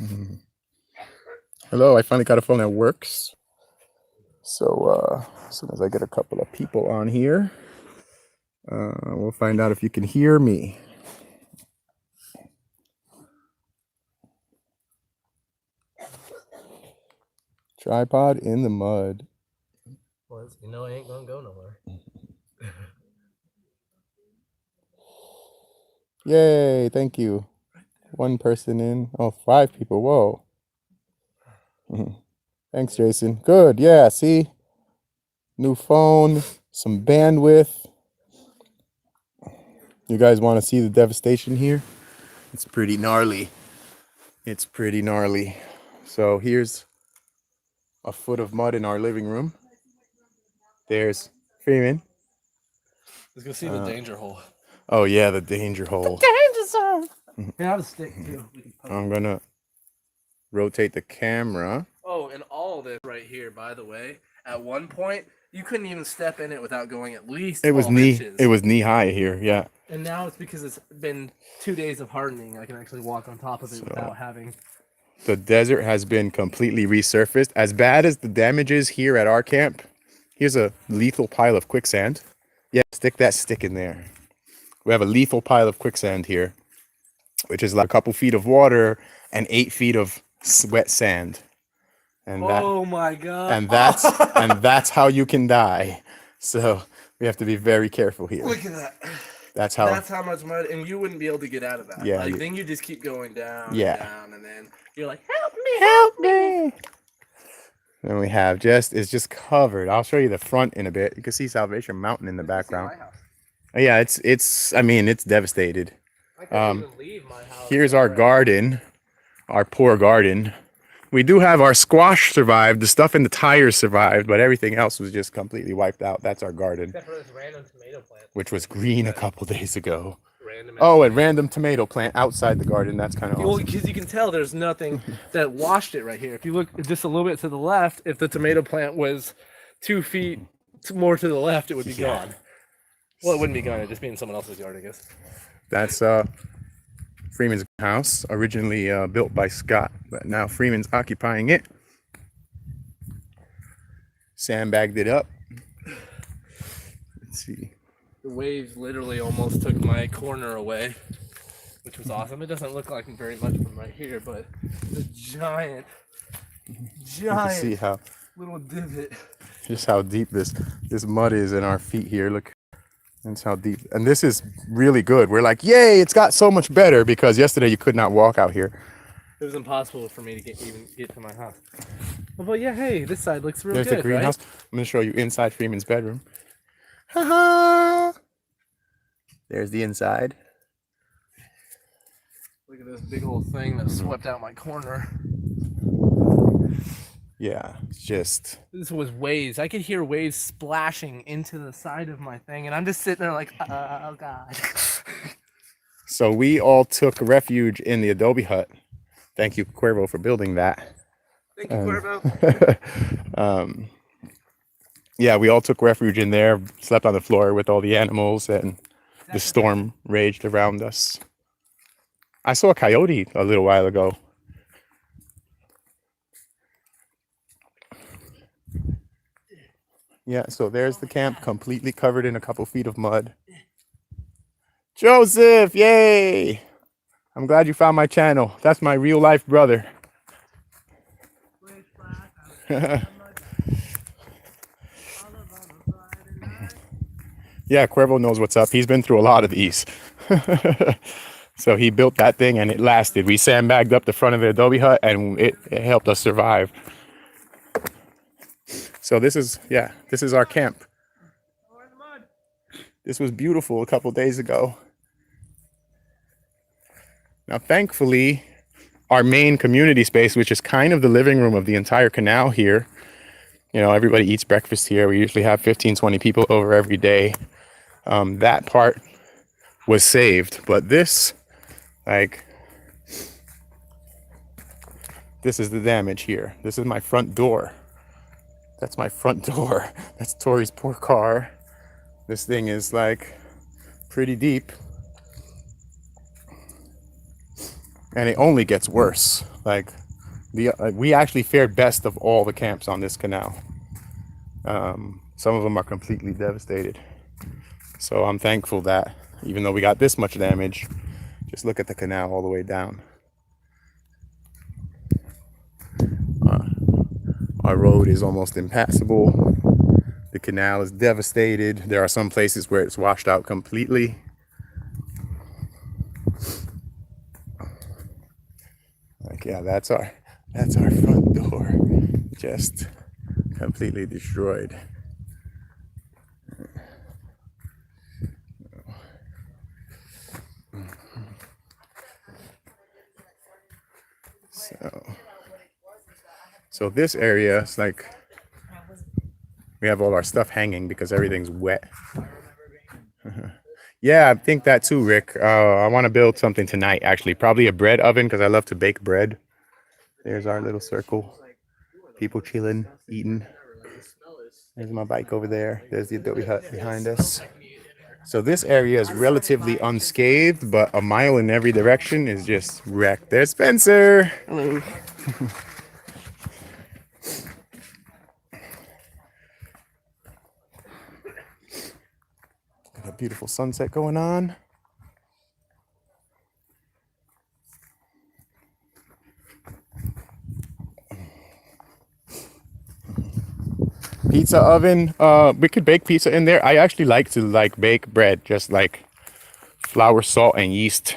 Mhm. Hello, I finally got a phone that works. So as soon as I get a couple of people on here, we'll find out if you can hear me. Tripod in the mud. Well, you know, it ain't gonna go nowhere. Yay, thank you. One person in. Oh, 5 people. Whoa. Thanks, Jason. Good. Yeah, see? New phone, some bandwidth. You guys want to see the devastation here? It's pretty gnarly. It's pretty gnarly. So here's a foot of mud in our living room. There's Freeman. Let's go see the danger hole. Oh yeah, the danger hole. Danger zone. Yeah, I have a stick too. I'm gonna rotate the camera. Oh, and all of this right here, by the way, at one point you couldn't even step in it without going at least 12 inches. It was knee high here, yeah. And now it's because it's been 2 days of hardening. I can actually walk on top of it without having. The desert has been completely resurfaced. As bad as the damage is here at our camp, here's a lethal pile of quicksand. Yeah, stick that stick in there. We have a lethal pile of quicksand here, which is like a couple feet of water and 8 feet of wet sand. And oh my god! And that's how you can die. So we have to be very careful here. Look at that. That's how much mud, and you wouldn't be able to get out of that. Yeah. Like, then you just keep going down Yeah. and down, and then you're like, help me. And we have it's just covered. I'll show you the front in a bit. You can see Salvation Mountain in the background. Yeah, I mean, it's devastated. I couldn't even leave my house. Here's our garden, our poor garden. We do have our squash survived, the stuff in the tires survived, but everything else was just completely wiped out. That's our garden. Except for this random tomato plant. Which was green a couple days ago. Random a random tomato plant outside the garden. That's kind of awesome. Well, because you can tell there's nothing that washed it right here. If you look just a little bit to the left, if the tomato plant was 2 feet more to the left, it would be gone. Well, it wouldn't be gone. It'd just be in someone else's yard, I guess. That's Freeman's house, originally built by Scott, but now Freeman's occupying it. Sandbagged it up. Let's see. The waves literally almost took my corner away, which was awesome. It doesn't look like very much from right here, but the giant You can see how little divot. Just how deep this mud is in our feet here. Look, that's how deep. And this is really good. We're like, yay! It's got so much better because yesterday you could not walk out here. It was impossible for me to get to my house. But yeah, hey, this side looks real good. There's the greenhouse. Right? I'm gonna show you inside Freeman's bedroom. Ha! There's the inside. Look at this big old thing that swept out my corner. Yeah, it's just. This was waves. I could hear waves splashing into the side of my thing, and I'm just sitting there like, oh god. So we all took refuge in the adobe hut. Thank you, Cuervo, for building that. Thank you, Cuervo. Yeah, we all took refuge in there, slept on the floor with all the animals, and the storm raged around us. I saw a coyote a little while ago. Yeah, so there's the camp, completely covered in a couple feet of mud. Joseph, yay! I'm glad you found my channel. That's my real life brother. Yeah, Cuervo knows what's up. He's been through a lot of these. So he built that thing and it lasted. We sandbagged up the front of the adobe hut and it helped us survive. So this is our camp. This was beautiful a couple days ago. Now, thankfully, our main community space, which is kind of the living room of the entire canal here, you know, everybody eats breakfast here. We usually have 15, 20 people over every day. That part was saved, but this is the damage here. This is my front door. That's my front door. That's Tori's poor car. This thing is like pretty deep. and it only gets worse. Like we actually fared best of all the camps on this canal. Some of them are completely devastated. So I'm thankful that even though we got this much damage, just look at the canal all the way down. Our road is almost impassable. The canal is devastated. There are some places where it's washed out completely. Like, yeah, that's our front door, just completely destroyed. So this area is like, we have all our stuff hanging because everything's wet. Yeah, I think that too, Rick. I want to build something tonight, actually. Probably a bread oven because I love to bake bread. There's our little circle. People chilling, eating. There's my bike over there. There's the adobe hut behind us. So this area is relatively unscathed, but a mile in every direction is just wrecked. There's Spencer. Hello. Got a beautiful sunset going on. Pizza oven. We could bake pizza in there. I actually like to bake bread, just like flour, salt, and yeast,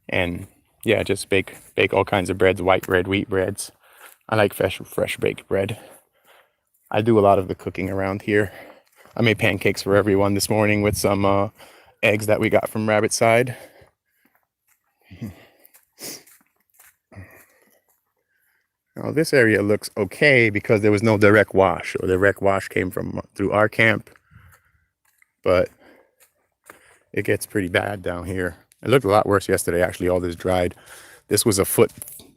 and yeah, just bake all kinds of breads, white bread, wheat breads. I like fresh baked bread. I do a lot of the cooking around here. I made pancakes for everyone this morning with some eggs that we got from Rabbit Side. Now this area looks okay because there was no direct wash, or the direct wash came through our camp, but it gets pretty bad down here. It looked a lot worse yesterday, actually. All this dried. This was a foot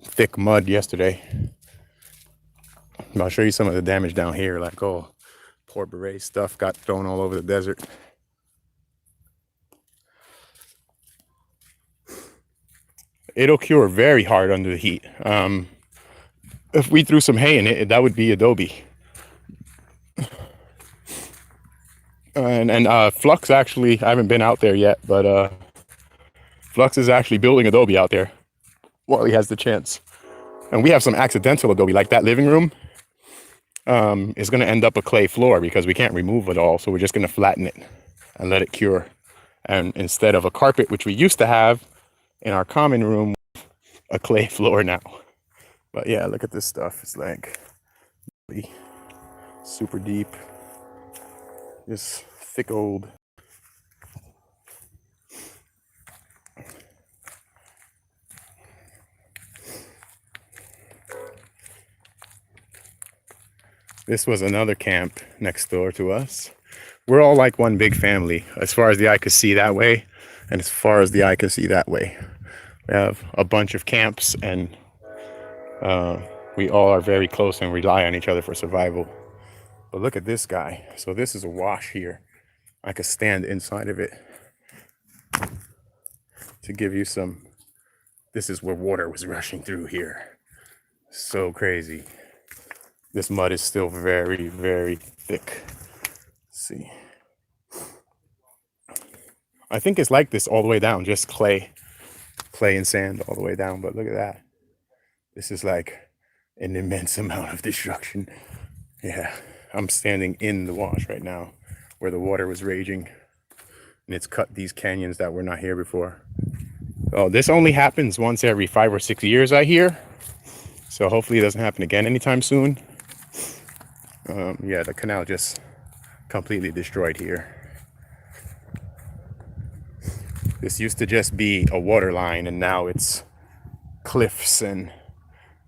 thick mud yesterday. I'll show you some of the damage down here. Like, oh, poor beret stuff got thrown all over the desert. It'll cure very hard under the heat. If we threw some hay in it, that would be adobe. And Flux actually, I haven't been out there yet, but Flux is actually building adobe out there while he has the chance. And we have some accidental adobe, like that living room is going to end up a clay floor because we can't remove it all. So we're just going to flatten it and let it cure. And instead of a carpet, which we used to have in our common room, a clay floor now. But yeah, look at this stuff. It's like super deep, just thick old. This was another camp next door to us. We're all like one big family, as far as the eye could see that way, and as far as the eye could see that way. We have a bunch of camps, and we all are very close and rely on each other for survival. But look at this guy. So this is a wash here. I could stand inside of it to give you some. This is where water was rushing through here. So crazy. This mud is still very, very thick. Let's see. I think it's like this all the way down, just clay and sand all the way down. But look at that. This is like an immense amount of destruction. Yeah, I'm standing in the wash right now where the water was raging, and it's cut these canyons that were not here before. Oh, this only happens once every 5 or 6 years, I hear. So hopefully it doesn't happen again anytime soon. Yeah, the canal just completely destroyed here. This used to just be a water line, and now it's cliffs and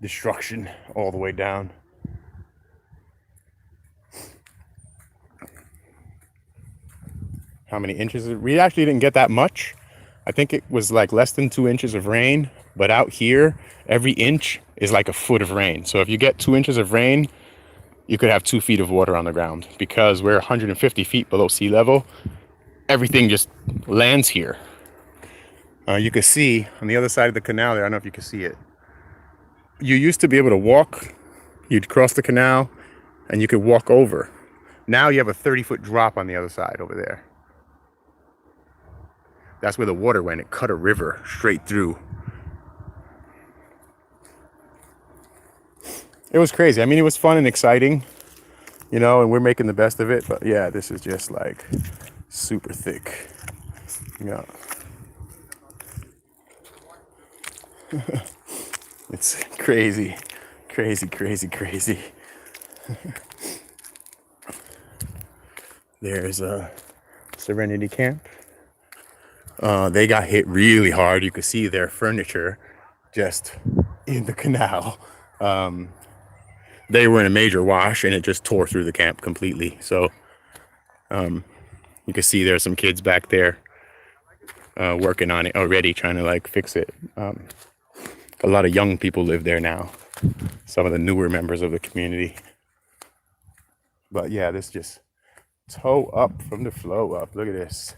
destruction all the way down. How many inches? We actually didn't get that much. I think it was like less than 2 inches of rain, but out here, every inch is like a foot of rain. So if you get 2 inches of rain, you could have 2 feet of water on the ground. Because we're 150 feet below sea level, everything just lands here. You can see on the other side of the canal there, I don't know if you can see it. You used to be able to walk, you'd cross the canal and you could walk over. Now you have a 30-foot drop on the other side over there. That's where the water went. It cut a river straight through. It was crazy. I mean, it was fun and exciting, you know, and we're making the best of it. But yeah, this is just like super thick. Yeah. It's crazy, crazy, crazy, crazy. There's a Serenity Camp. They got hit really hard. You could see their furniture just in the canal. They were in a major wash and it just tore through the camp completely. So you can see there's some kids back there working on it already, trying to like fix it. A lot of young people live there now, some of the newer members of the community. But yeah, this just toe up from the flow up. Look at this.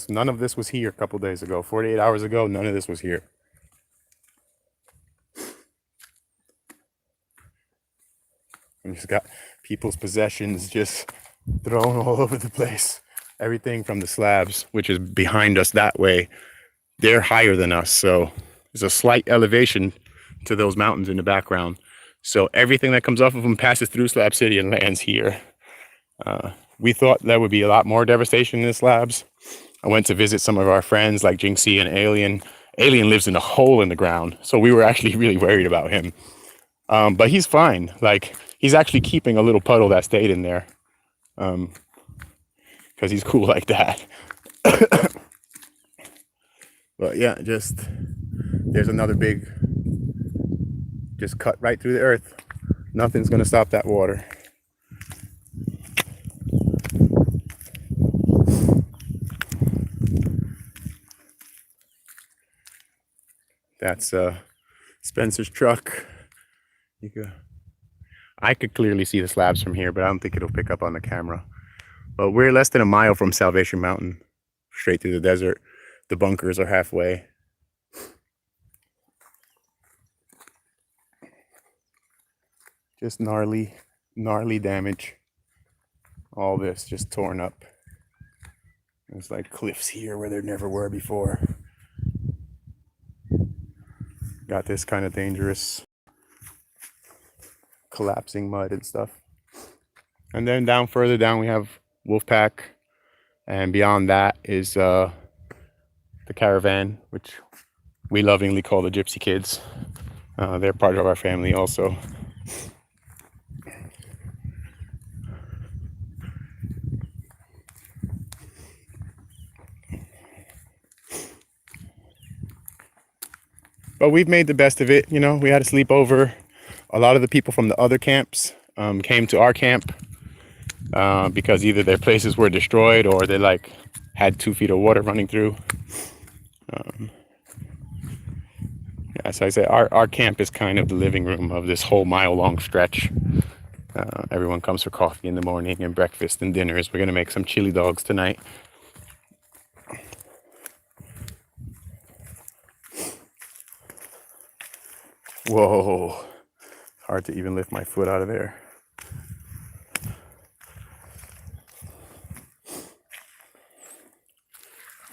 None of this was here a couple days ago. 48 hours ago, none of this was here. And just got people's possessions just thrown all over the place. Everything from the slabs, which is behind us that way, they're higher than us. So there's a slight elevation to those mountains in the background. So everything that comes off of them passes through Slab City and lands here. We thought there would be a lot more devastation in the slabs. I went to visit some of our friends like Jinxie and Alien. Alien lives in a hole in the ground, so we were actually really worried about him. But he's fine. Like, he's actually keeping a little puddle that stayed in there. Because he's cool like that. But yeah, there's another big, just cut right through the earth. Nothing's gonna stop that water. That's Spencer's truck. I could clearly see the slabs from here, but I don't think it'll pick up on the camera. But we're less than a mile from Salvation Mountain, straight through the desert. The bunkers are halfway. Just gnarly damage. All this just torn up. There's like cliffs here where there never were before. Got this kind of dangerous collapsing mud and stuff. And then further down we have Wolfpack, and beyond that is the caravan, which we lovingly call the Gypsy Kids. They're part of our family also. But we've made the best of it. You know, we had a sleepover. A lot of the people from the other camps came to our camp because either their places were destroyed or they like had 2 feet of water running through. As I say, our camp is kind of the living room of this whole mile-long stretch. Everyone comes for coffee in the morning and breakfast and dinners. We're gonna make some chili dogs tonight. Whoa, hard to even lift my foot out of there.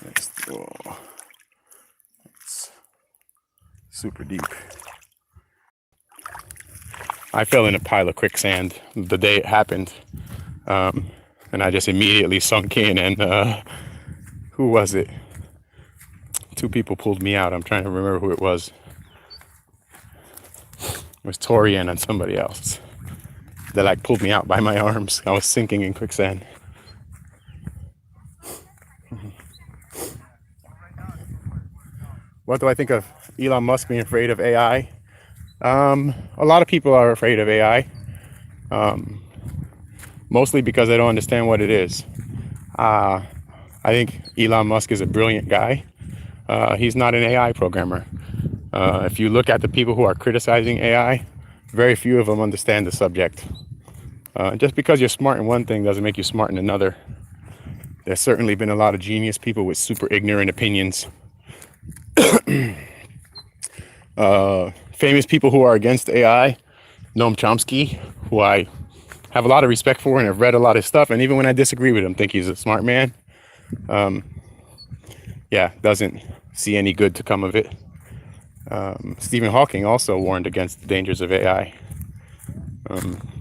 It's super deep. I fell in a pile of quicksand the day it happened, and I just immediately sunk in, and who was it? 2 people pulled me out. I'm trying to remember who it was. It was Torian and somebody else. They like pulled me out by my arms. I was sinking in quicksand. What do I think of Elon Musk being afraid of AI? A lot of people are afraid of AI. Mostly because they don't understand what it is. I think Elon Musk is a brilliant guy. He's not an AI programmer. If you look at the people who are criticizing AI, very few of them understand the subject. Just because you're smart in one thing doesn't make you smart in another. There's certainly been a lot of genius people with super ignorant opinions. Famous people who are against AI, Noam Chomsky, who I have a lot of respect for and have read a lot of stuff, and even when I disagree with him, think he's a smart man. Doesn't see any good to come of it. Stephen Hawking also warned against the dangers of AI.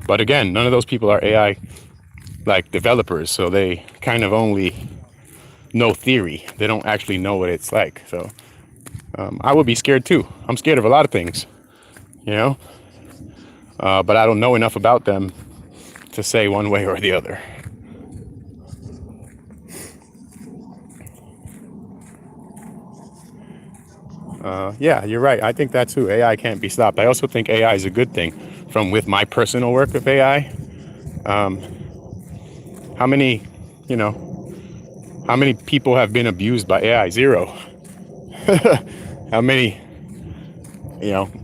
But again, none of those people are AI like developers, so they kind of only know theory. They don't actually know what it's like. So I would be scared too. I'm scared of a lot of things, you know, but I don't know enough about them to say one way or the other. Yeah, you're right. I think that too. AI can't be stopped. I also think AI is a good thing. From with my personal work with AI, how many people have been abused by AI? Zero. How many,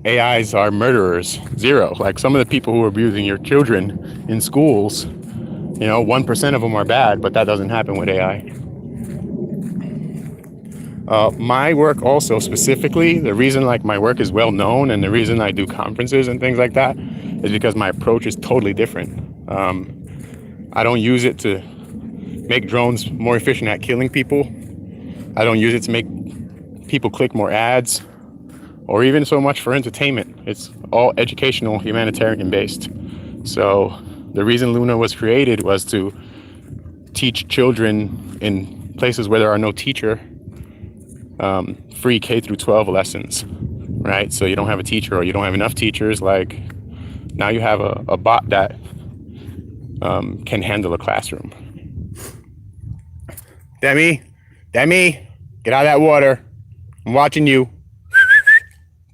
AIs are murderers? Zero. Like some of the people who are abusing your children in schools, 1% of them are bad, but that doesn't happen with AI. My work also specifically, the reason like my work is well known and the reason I do conferences and things like that is because my approach is totally different. I don't use it to make drones more efficient at killing people. I don't use it to make people click more ads or even so much for entertainment. It's all educational, humanitarian based. So the reason Luna was created was to teach children in places where there are no teacher free K through 12 lessons, right? So you don't have a teacher or you don't have enough teachers. Like now you have a bot that can handle a classroom. Demi, get out of that water. I'm watching you.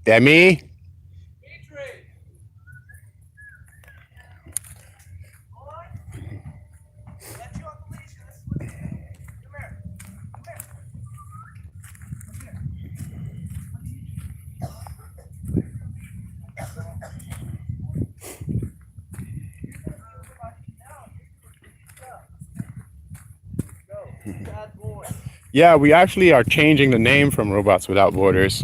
Demi. Yeah, we actually are changing the name from Robots Without Borders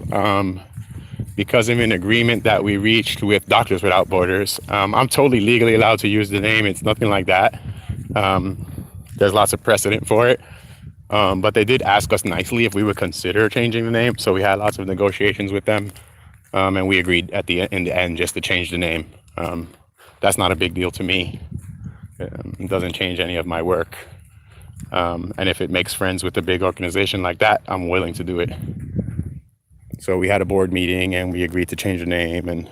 because of an agreement that we reached with Doctors Without Borders. I'm totally legally allowed to use the name. It's nothing like that. There's lots of precedent for it. But they did ask us nicely if we would consider changing the name. So we had lots of negotiations with them. And we agreed in the end just to change the name. That's not a big deal to me. It doesn't change any of my work. And if it makes friends with a big organization like that, I'm willing to do it. So we had a board meeting and we agreed to change the name and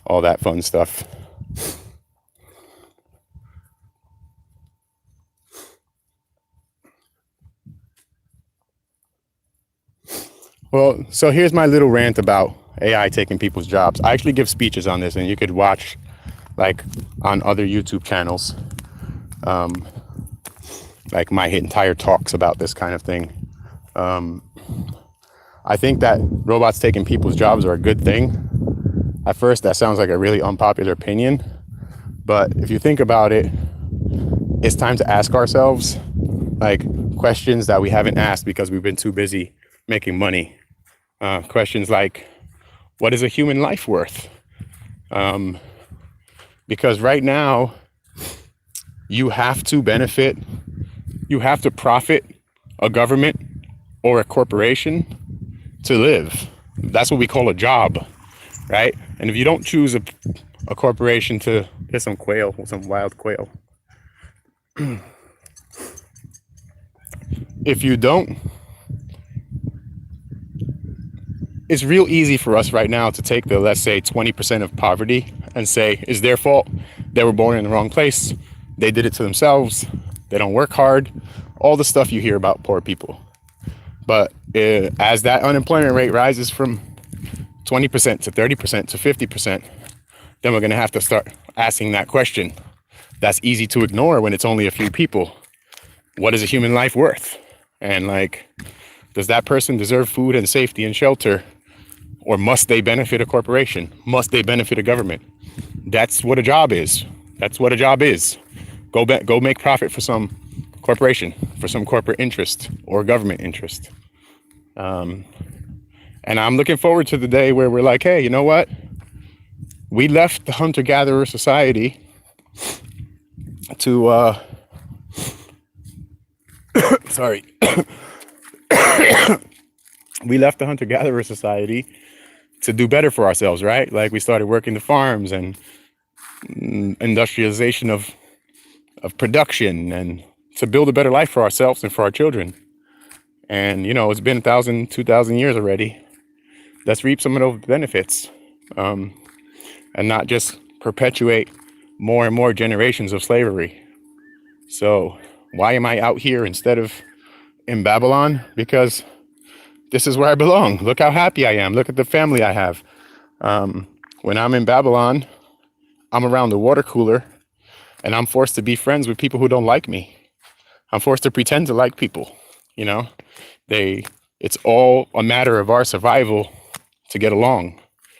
all that fun stuff. Well, so here's my little rant about AI taking people's jobs. I actually give speeches on this and you could watch like on other YouTube channels. Like my entire talks about this kind of thing. I think that robots taking people's jobs are a good thing. At first, that sounds like a really unpopular opinion. But if you think about it, it's time to ask ourselves like questions that we haven't asked because we've been too busy making money. Questions like, what is a human life worth? Because right now, you have to profit a government or a corporation to live. That's what we call a job, right? And if you don't choose a corporation to, there's some quail, some wild quail. If you don't, it's real easy for us right now to take the, let's say, 20% of poverty and say, it's their fault. They were born in the wrong place. They did it to themselves. They don't work hard. All the stuff you hear about poor people. But as that unemployment rate rises from 20% to 30% to 50%, then we're going to have to start asking that question. That's easy to ignore when it's only a few people. What is a human life worth? And like, does that person deserve food and safety and shelter? Or must they benefit a corporation? Must they benefit a government? That's what a job is. That's what a job is. Go make profit for some corporation, for some corporate interest or government interest. And I'm looking forward to the day where we're like, hey, you know what? We left the hunter-gatherer society to, sorry. We left the hunter-gatherer society to do better for ourselves, right? Like we started working the farms and industrialization of production, and to build a better life for ourselves and for our children. And, you know, it's been 1,000, 2,000 years already. Let's reap some of those benefits, and not just perpetuate more and more generations of slavery. So why am I out here instead of in Babylon? Because this is where I belong. Look how happy I am. Look at the family I have. When I'm in Babylon, I'm around the water cooler and I'm forced to be friends with people who don't like me. I'm forced to pretend to like people, you know? It's all a matter of our survival to get along.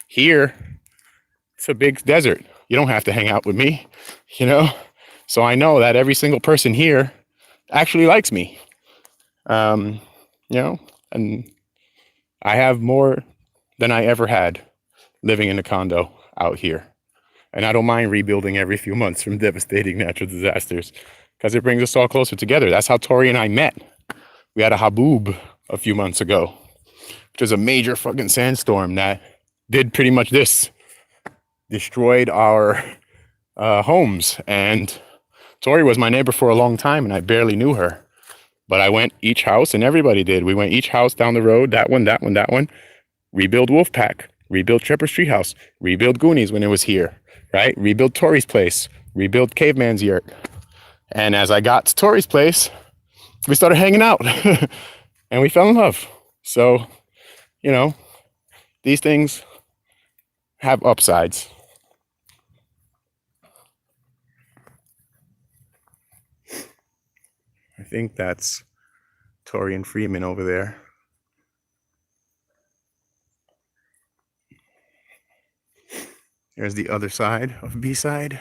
Here, it's a big desert. You don't have to hang out with me, you know? So I know that every single person here actually likes me, you know? And I have more than I ever had living in a condo out here. And I don't mind rebuilding every few months from devastating natural disasters because it brings us all closer together. That's how Tori and I met. We had a haboob a few months ago, which was a major fucking sandstorm that did pretty much this. Destroyed our homes. And Tori was my neighbor for a long time and I barely knew her. But I went each house, and everybody did. We went each house down the road, that one, that one, that one. Rebuild Wolfpack, rebuild Shepherd's Tree House, rebuild Goonies when it was here, right? Rebuild Tori's place, rebuild Caveman's Yurt. And as I got to Tori's place, we started hanging out and we fell in love. So, you know, these things have upsides. I think that's Tori and Freeman over there. There's the other side of B-side.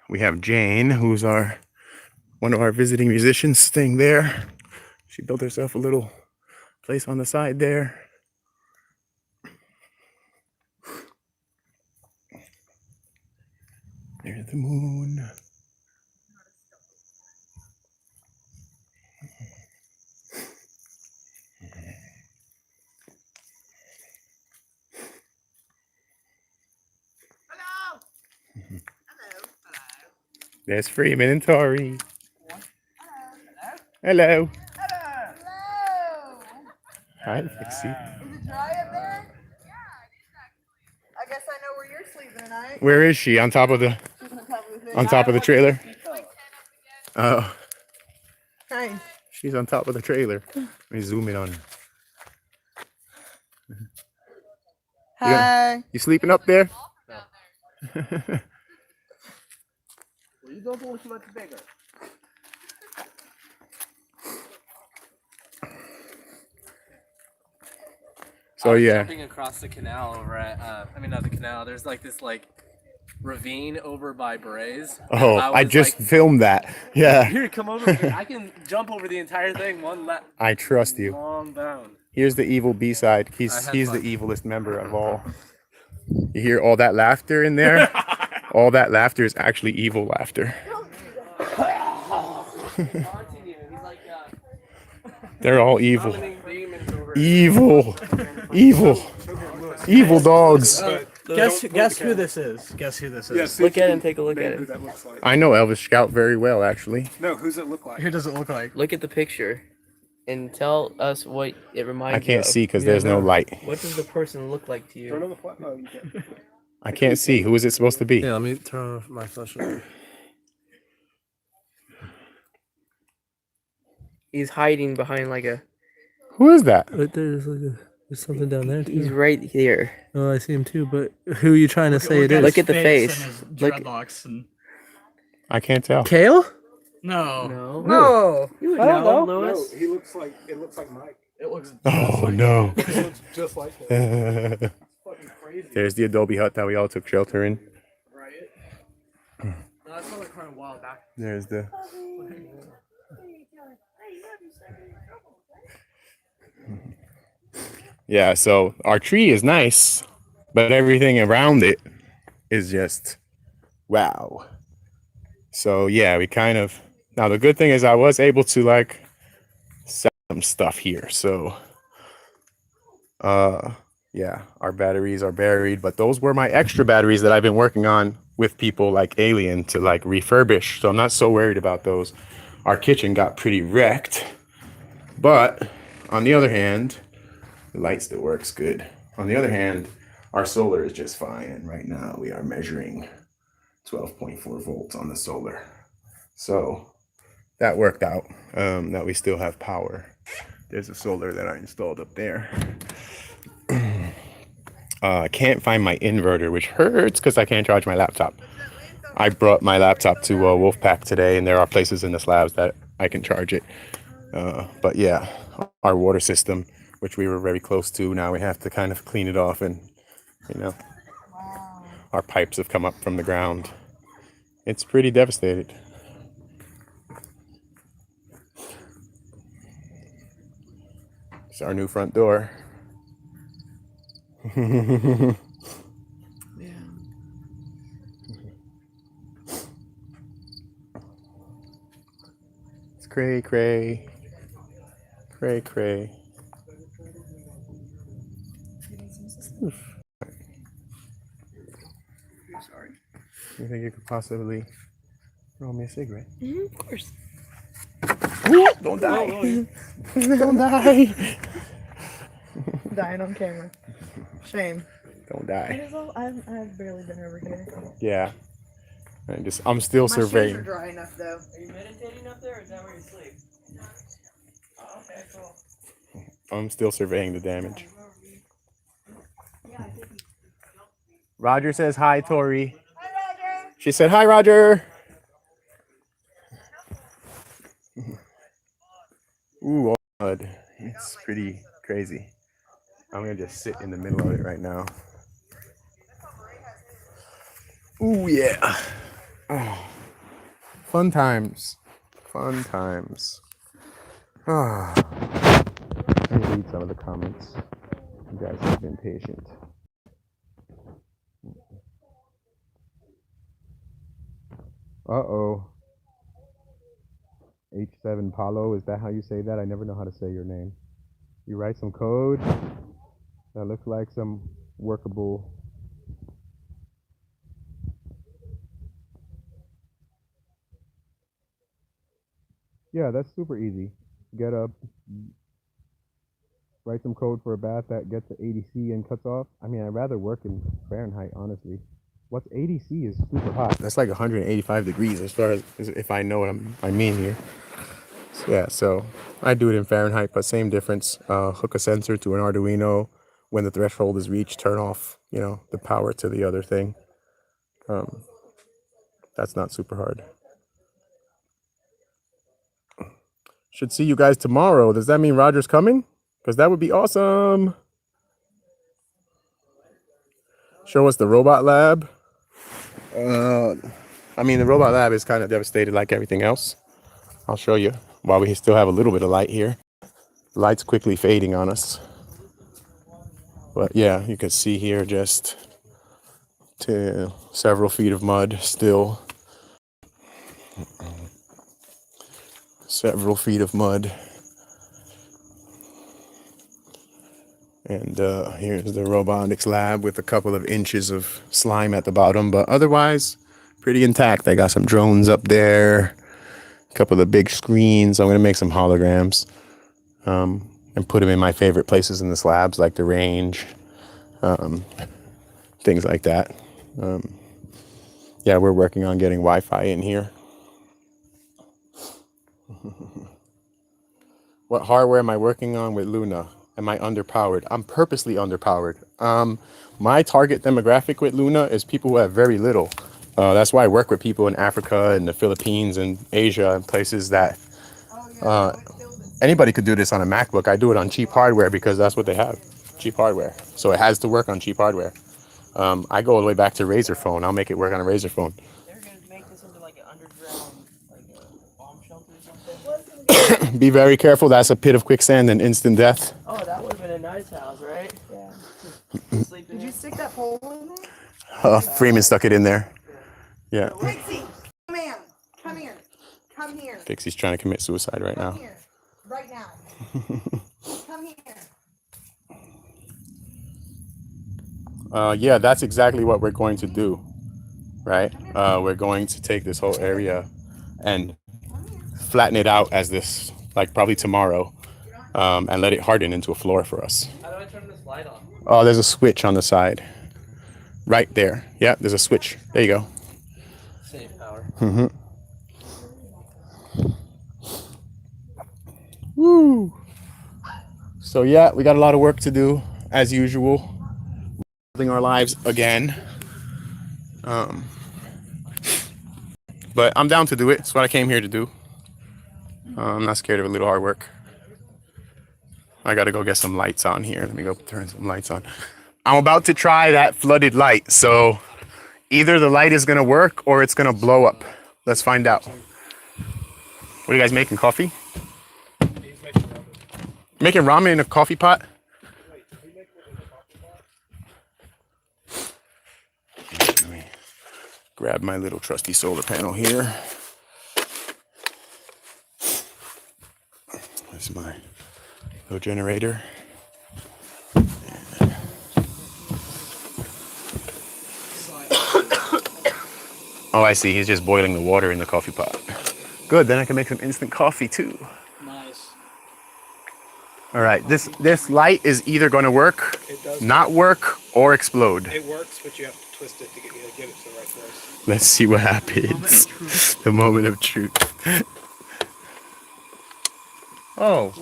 We have Jane, who's one of our visiting musicians, staying there. She built herself a little place on the side there. There's the moon. There's Freeman and Tori. Hello. Hello. Hello. Hi, Pixie. Is it dry up there? Yeah, it is actually. I guess I know where you're sleeping tonight. Where is she? On top of the She's on top of the thing. on top of the trailer? Oh, Nice. she's on top of the trailer. Let me zoom in on her. Hi. You sleeping up there? Well, you don't look much bigger. So yeah. Jumping across the canal over at, I mean not the canal. There's like this ravine over by Braze. Oh, I was just like, filmed that. Yeah. Here, come over here. I can jump over the entire thing one lap. I trust you. Long bound. Here's the evil B-side. He's I had the fun. evilest member of all. You hear all that laughter in there? All that laughter is actually evil laughter. They're all evil. Evil. Evil. Evil dogs. Guess who this is? Guess who this is? Yes, Look at it and take a look at Who it. that looks like? I know Elvis Scout very well, actually. No, who's it look like? Who does it look like? Look at the picture and tell us what it reminds I you can't of. see because there's no light. What does the person look like to Turn you? on the flat. Oh, you can. I can't see. Who is it supposed to be? Yeah, let me turn off my flashlight. He's hiding behind like a. Who is that? Right there, there's something down there He's right here. Oh, I see him too. But who are you trying to say it is? Look at the face. And his Look- dreadlocks and... I can't tell. Kale? No. No. No. You would I don't know, know. No, Lewis. he looks like it looks like Mike. It looks. Oh no. It looks just like him. There's Fucking crazy. the adobe hut that we all took shelter in. Right. That's how the car There's the. Yeah, so our tree is nice, but everything around it is just wow. So yeah, we kind of now the good thing is I was able to like sell some stuff here. So yeah, our batteries are buried, but those were my extra batteries that I've been working on with people like Alien to like refurbish. So I'm not so worried about those. Our kitchen got pretty wrecked, but on the other hand, the light still works good. On the other hand, our solar is just fine. And right now we are measuring 12.4 volts on the solar. So that worked out, that we still have power. There's a solar that I installed up there. I can't find my inverter, which hurts because I can't charge my laptop. I brought my laptop to Wolfpack today, and there are places in the slabs that I can charge it. But yeah, our water system, which we were very close to, now we have to kind of clean it off, and you know, our pipes have come up from the ground. It's pretty devastated. It's our new front door. Yeah. It's cray cray. Cray cray. Sorry. You think you could possibly roll me a cigarette? Of course. Don't die. Don't die. Dying on camera. Shame. Don't die. I've barely been over here. Yeah. I'm still My shoes are surveying. dry enough though. Are you meditating up there, or is that where you sleep? Oh, okay, cool. I'm still surveying the damage. Roger says hi, Tori. Hi, Roger. She said hi, Roger. Ooh, all mud. It's pretty crazy. I'm gonna just sit in the middle of it right now. Ooh, yeah. Oh, fun times. Fun times. Ah. Let me read some of the comments. You guys have been patient. Uh-oh. H7 Paulo, is that how you say that? I never know how to say your name. You write some code that looks like some workable. Yeah, that's super easy. Get up, write some code for a bath that gets the ADC and cuts off. I mean, I'd rather work in Fahrenheit, honestly. What's ADC is super hot. That's like 185 degrees as far as if I know what I mean here. So, yeah, so I do it in Fahrenheit, but same difference. Hook a sensor to an Arduino. When the threshold is reached, turn off, the power to the other thing. That's not super hard. Should see you guys tomorrow. Does that mean Roger's coming? Because that would be awesome. Show us the robot lab. I mean, the robot lab is kind of devastated like everything else. I'll show you while we still have a little bit of light here. The light's quickly fading on us. But yeah, you can see here just several feet of mud still. Several feet of mud. And here's the robotics lab with a couple of inches of slime at the bottom, but otherwise pretty intact. I got some drones up there, a couple of big screens. I'm gonna make some holograms and put them in my favorite places in the slabs, like the range, things like that. Yeah, we're working on getting Wi-Fi in here. What hardware am I working on with Luna? Am I underpowered? I'm purposely underpowered. My target demographic with Luna is people who have very little. That's why I work with people in Africa and the Philippines and Asia and places that anybody could do this on a MacBook. I do it on cheap hardware because that's what they have, cheap hardware. So it has to work on cheap hardware. I go all the way back to Razer phone. I'll make it work on a Razer phone. They're gonna make this into like an underground Be very careful. That's a pit of quicksand and instant death. Oh, that would have been a nice house, right? Yeah. Sleep in Did here. you stick that pole in there? Freeman stuck it in there. Yeah. Pixie, come here. Come here. Come here. Pixie's trying to commit suicide right Come now. here. Right now. Come here. Yeah, that's exactly what we're going to do, right? We're going to take this whole area and flatten it out as this, like probably tomorrow, and let it harden into a floor for us. How do I turn this light on? Oh, there's a switch on the side. Right there. Yeah, there's a switch. There you go. Save power. Mm-hmm. Woo! So yeah, we got a lot of work to do, as usual. Building our lives again. But I'm down to do it. It's what I came here to do. I'm not scared of a little hard work. I gotta go get some lights on here. Let me go turn some lights on. I'm about to try that flooded light. So either the light is gonna work or it's gonna blow up. Let's find out. What are you guys making? Coffee? Making ramen in a coffee pot? Let me grab my little trusty solar panel here. That's my little generator. Oh, I see. He's just boiling the water in the coffee pot. Good. Then I can make some instant coffee too. Nice. All right. This light is either going to work, It does. not work, or explode. It works, but you have to twist it to get it to the right place. Let's see what happens. The moment of truth. Oh,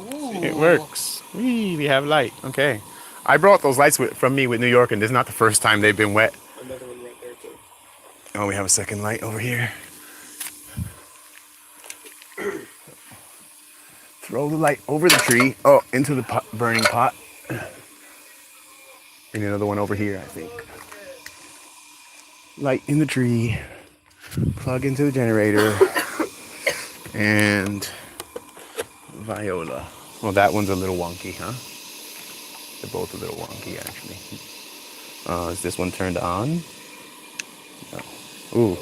it works. We have light. Okay. I brought those lights from me with New York, and this is not the first time they've been wet. Another one right there too. Oh, we have a second light over here. Throw the light over the tree. Oh, into the pot, burning pot. And another one over here, I think. Light in the tree. Plug into the generator. And viola. Well, that one's a little wonky, huh? They're both a little wonky, actually. Is this one turned on? No. Ooh,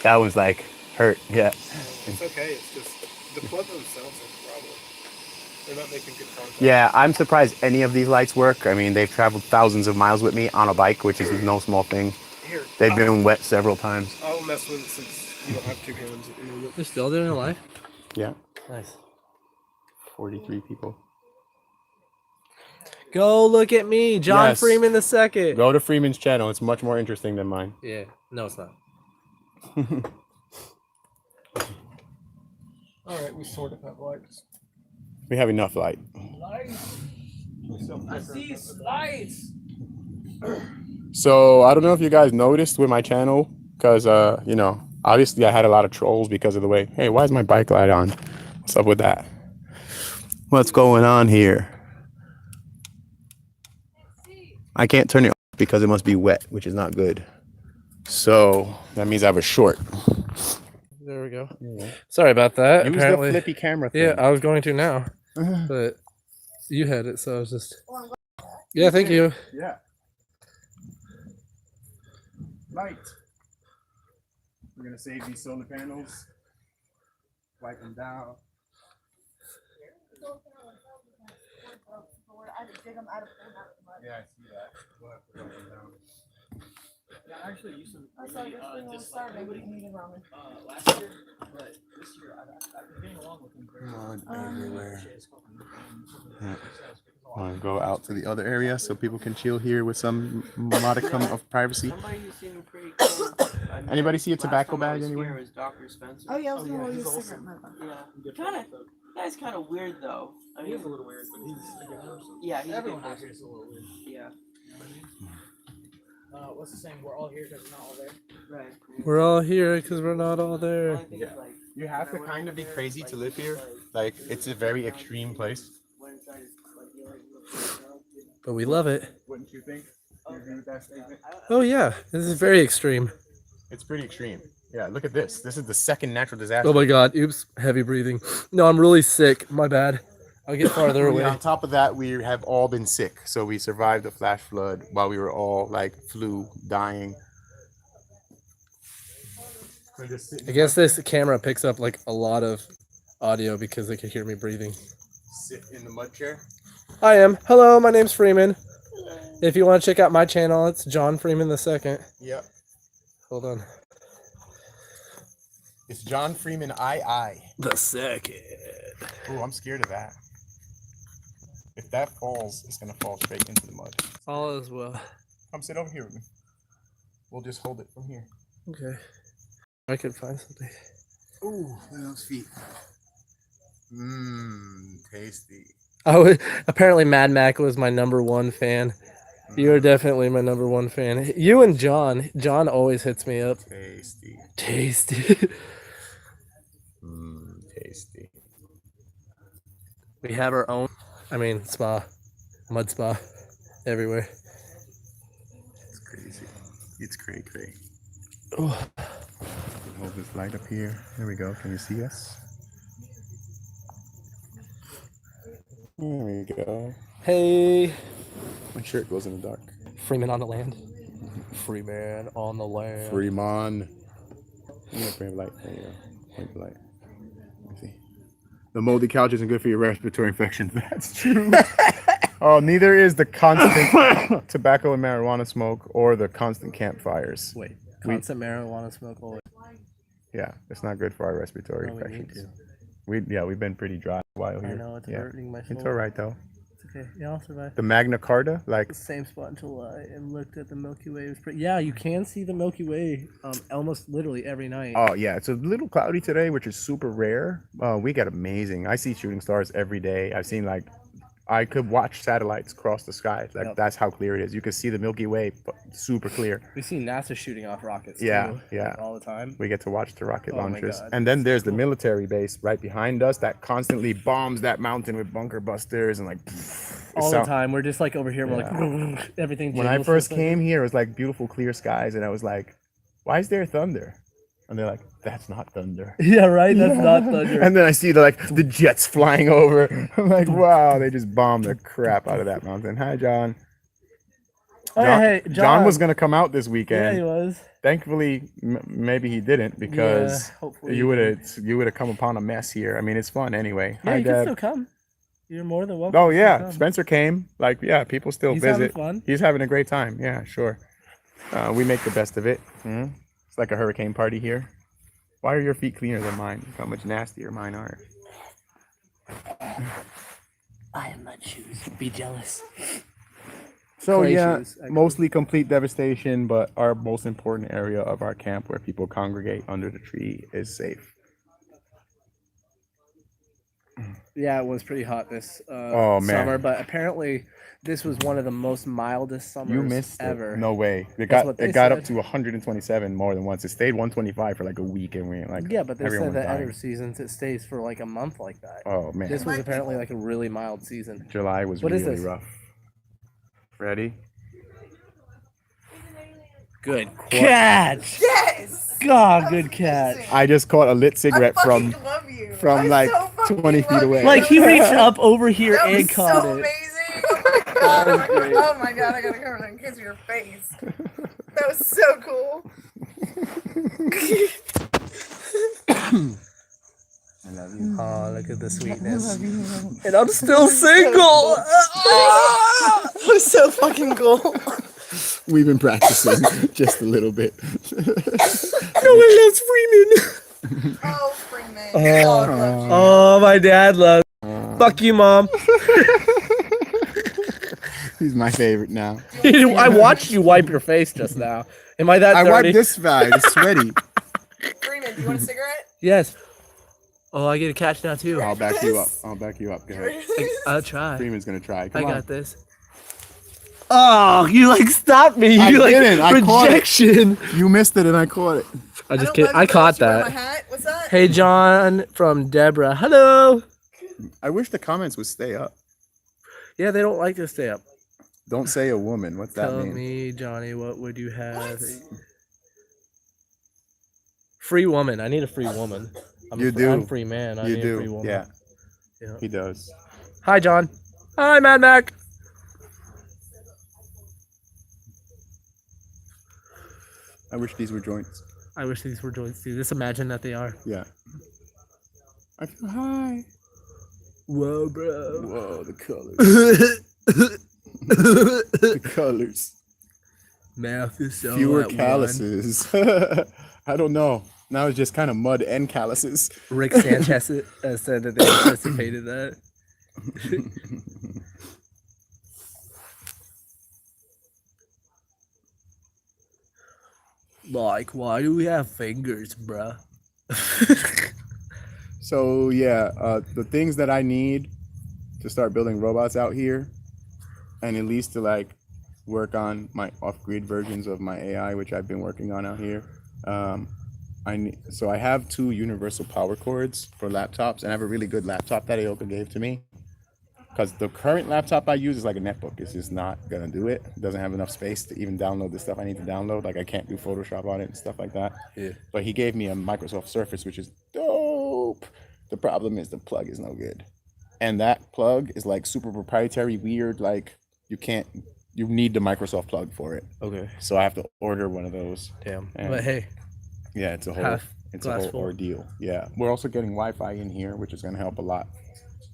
that one's like hurt. Yeah. It's okay. It's just the plug themselves are the problem. They're not making good contact. Yeah, I'm surprised any of these lights work. I mean, they've traveled thousands of miles with me on a bike, which is no small thing. Here, They've been wet several times. I'll mess with it since you don't have two hands. They're still doing it live? Yeah, Nice. 43 people. Go look at me, John Yes. Freeman the second. Go to Freeman's channel. It's much more interesting than mine. Yeah. No, it's not. All right, we sort of have lights. We have enough light. I see lights. So I don't know if you guys noticed with my channel, because you know, obviously I had a lot of trolls because of the way. Hey, why is my bike light on? What's up with that? What's going on here? I can't turn it off because it must be wet, which is not good. So that means I have a short. There we go. Sorry about that. Use Apparently, the flippy camera thing. yeah, I was going to now, but you had it, so I was just. Yeah, thank you. Yeah. Light. We're gonna save these solar panels. Wipe them down. Yeah, I see that. We'll have to wipe them down. Yeah, actually used to I saw this thing was starving. We needed ramen. last year, but this year I've been getting along with him very well. Everywhere. Want to go out to the other area so people can chill here with some modicum of privacy. Somebody who seemed pretty cool. Anybody see a Last tobacco time I bag was anywhere? here was Dr. Spencer. Oh yeah, I was gonna roll you a cigarette in my butt. Yeah. Kind of. Guy's kind of weird though. I mean, He is a little weird, but he's a good person. yeah, he's Everyone a good out here person. is a little weird. Yeah. What's the saying? We're all here because we're not all there. Right. We're all here because we're not all there. Only thing is, like, You have to kind of be crazy to live here. Like, it's a very extreme place. when it's like, you know, But we love it. Wouldn't you think? You agree with that statement? Oh yeah, this is very extreme. It's pretty extreme. Yeah, look at this. This is the second natural disaster. Oh my god, oops, heavy breathing. No, I'm really sick. My bad. I'll get farther Yeah, away. on top of that, we have all been sick. So we survived the flash flood while we were all like flu, dying. I guess this camera picks up like a lot of audio because they can hear me breathing. Sit in the mud chair. I am. Hello, my name's Freeman. If you want to check out my channel, it's John Freeman II. Yep. Hold on. It's John Freeman II. The second. Oh, I'm scared of that. If that falls, it's gonna fall straight into the mud. All is well. Come sit over here with me. We'll just hold it from here. Okay. I could find something. Ooh, look at those feet. Mmm, tasty. Apparently Mad Mac was my #1 fan. You are definitely my #1 fan. You and John. John always hits me up. Tasty. Tasty. Mmm, tasty. We have our own, spa. Mud spa. Everywhere. It's crazy. It's cray cray. Oh. Hold this light up here. There we go. Can you see us? There we go. Hey. My shirt glows in the dark. Freeman on the land. Freeman on the land. Freeman. I'm gonna bring a light. There you go. Point the light. Let me see. The moldy couch isn't good for your respiratory infections. That's true. Oh, neither is the constant tobacco and marijuana smoke or the constant campfires. Wait. Constant marijuana smoke always. Yeah, it's not good for our respiratory No, we need infections. to. We've been pretty dry a while here. I know, it's yeah. hurting my soul. It's all right though. It's okay. Yeah, I'll survive. The Magna Carta, like The same spot in July and looked at the Milky Way. It was pretty. Yeah, you can see the Milky Way almost literally every night. oh yeah, it's a little cloudy today, which is super rare. We get amazing. I see shooting stars every day. I've seen I could watch satellites cross the sky. Like Yep. that's how clear it is. You can see the Milky Way, but super clear. We see NASA shooting off rockets. Yeah, too, yeah. like, all the time. We get to watch the rocket Oh my launchers. God, And then there's the cool. military base right behind us that constantly bombs that mountain with bunker busters and like All the time. We're just like over here. We're like everything. When I jiggles first for a second. came here, it was like beautiful clear skies, and I was like, "Why is there thunder?" And they're like, "That's not thunder." Yeah, right. That's not thunder. And then I see the jets flying over. I'm like, "Wow!" They just bombed the crap out of that mountain. Hi, John. Oh, John, hey, John was gonna come out this Yeah, weekend. he was. Thankfully, maybe he didn't because hopefully you would have come upon a mess here. I mean, it's fun anyway. Yeah, Hi, you can Deb. still come. You're more than welcome. Oh to still yeah, come. Spencer came. Like yeah, people still He's having visit. fun. He's having a great time. Yeah, sure. We make the best of it. It's like a hurricane party here. Why are your feet cleaner than mine? Look how much nastier mine are. I am not shoes. Be jealous. So Clay yeah, shoes, actually. mostly complete devastation, but our most important area of our camp where people congregate under the tree is safe. Yeah, it was pretty hot this Oh, man. summer, but apparently this was one of the most mildest summers You missed ever. it. No way. That's what they It got up said. to 127 more than once. It stayed 125 for like a week, and we like Yeah, but they everyone said was that dying. other seasons it stays for like a month like that. Oh man, This was apparently like a really mild season. July was What is really this? rough. Ready? Good catch. Yes! God, good catch. I just caught a lit cigarette I from fucking love you. from I like so fucking 20 feet love away. you. Like he reached up over here That and was caught so it. amazing. Oh my god. was great. Oh my god, I gotta cover that and kiss your face. That was so cool. I love you. Oh, look at the sweetness. And I'm still single. I'm so fucking cool. We've been practicing just a little bit. No one loves Freeman. Oh, Freeman. Oh. God loves you. Oh, my dad loves. Fuck you, mom. He's my favorite now. I watched you wipe your face just now. Am I that I dirty? wiped this side. It's sweaty. Freeman, do you want a cigarette? Yes. Oh, I get a catch now too. I'll back you up. I'll back you up. Go ahead. I'll try. Freeman's gonna try. I Come on. got this. Oh, you like stopped me. I You like didn't. I caught it. rejection. You missed it and I caught it. I just don't kidding. love I you, caught but you wear my that. hat. What's that? Hey, John from Deborah. Hello. I wish the comments would stay up. Yeah, they don't like to stay up. Don't say a woman. What's that Tell mean? me, Johnny, what would you have? Free woman. I need a free woman. You do. I'm free man. I You need a free do. woman. Yeah, Yeah. he does. Hi, John. Hi, Mad Mac. I wish these were joints. I wish these were joints too. Just imagine that they are. Yeah. I feel high. Whoa, bro. Whoa, the colors. The colors. Mouth is so Fewer at one. calluses. I don't know. Now it's just kind of mud and calluses. Rick Sanchez said that they anticipated that. Like, why do we have fingers, bruh? So yeah, the things that I need to start building robots out here, and at least to like work on my off-grid versions of my AI, which I've been working on out here. So I have 2 universal power cords for laptops, and I have a really good laptop that Aoka gave to me. Because the current laptop I use is like a netbook. It's just not gonna do it. It doesn't have enough space to even download the stuff I need to download. Like I can't do Photoshop on it and stuff like that. Yeah. But he gave me a Microsoft Surface, which is dope. The problem is the plug is no good. And that plug is like super proprietary, weird, like you need the Microsoft plug for it. Okay. So I have to order one of those. Damn. And But hey, yeah, it's a whole half glass full. ordeal. Yeah. We're also getting Wi-Fi in here, which is gonna help a lot.